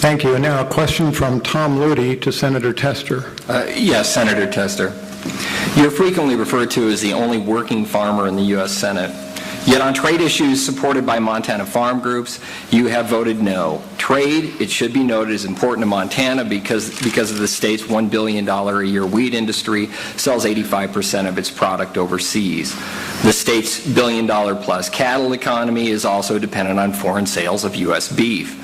Thank you. And now a question from Tom Ludi to Senator Tester. Yes, Senator Tester. You're frequently referred to as the only working farmer in the U.S. Senate. Yet on trade issues supported by Montana farm groups, you have voted no. Trade, it should be noted, is important to Montana because of the state's $1 billion a year wheat industry sells 85% of its product overseas. The state's billion-dollar-plus cattle economy is also dependent on foreign sales of U.S. beef.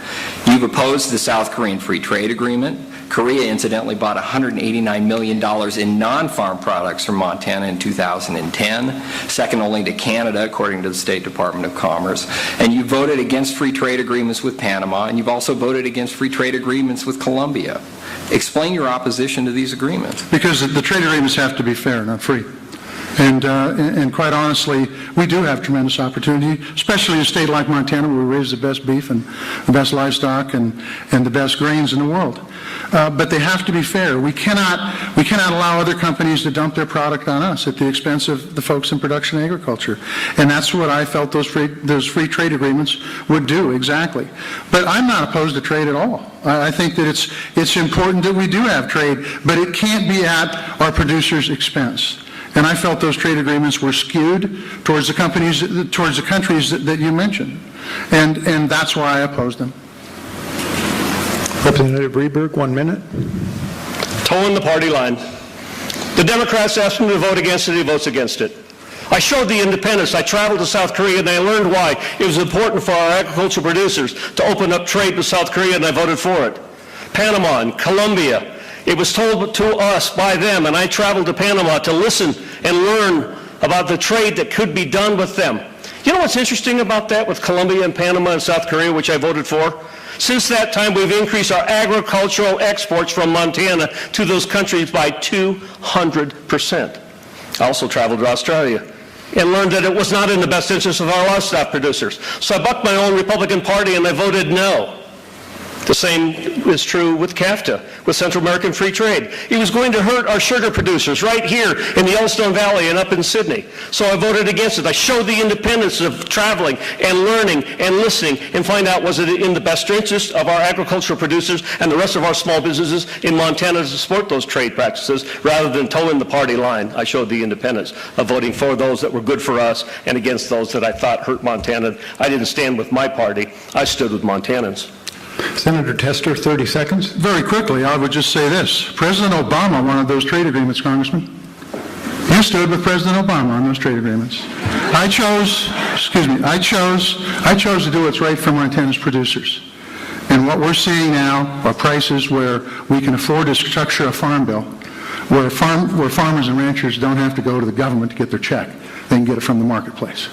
You've opposed the South Korean Free Trade Agreement. Korea, incidentally, bought $189 million in non-farm products from Montana in 2010, second only to Canada, according to the State Department of Commerce. And you voted against free trade agreements with Panama, and you've also voted against free trade agreements with Colombia. Explain your opposition to these agreements. Because the trade agreements have to be fair, not free. And quite honestly, we do have tremendous opportunity, especially in a state like Montana where we raise the best beef and the best livestock and the best grains in the world. But they have to be fair. We cannot allow other companies to dump their product on us at the expense of the folks in production agriculture. And that's what I felt those free trade agreements would do, exactly. But I'm not opposed to trade at all. I think that it's important that we do have trade, but it can't be at our producers' expense. And I felt those trade agreements were skewed towards the countries that you mentioned. And that's why I opposed them. Representative Rehberg, 1 minute. Towing the party line. The Democrats asked him to vote against it, he votes against it. I showed the independence. I traveled to South Korea and I learned why it was important for our agricultural producers to open up trade with South Korea, and I voted for it. Panama and Colombia. It was told to us by them, and I traveled to Panama to listen and learn about the trade that could be done with them. You know what's interesting about that with Colombia and Panama and South Korea, which I voted for? Since that time, we've increased our agricultural exports from Montana to those countries by 200%. I also traveled to Australia and learned that it was not in the best interest of our livestock producers. So I bucked my own Republican Party and I voted no. The same is true with CAFTA, with Central American Free Trade. It was going to hurt our sugar producers right here in the Yellowstone Valley and up in Sydney. So I voted against it. I showed the independence of traveling and learning and listening and find out was it in the best interest of our agricultural producers and the rest of our small businesses in Montana to support those trade practices rather than towing the party line. I showed the independence of voting for those that were good for us and against those that I thought hurt Montana. I didn't stand with my party. I stood with Montanans. Senator Tester, 30 seconds. Very quickly, I would just say this. President Obama wanted those trade agreements, Congressman. You stood with President Obama on those trade agreements. I chose to do what's right for Montana's producers. And what we're seeing now are prices where we can afford to structure a farm bill where farmers and ranchers don't have to go to the government to get their check. They can get it from the marketplace.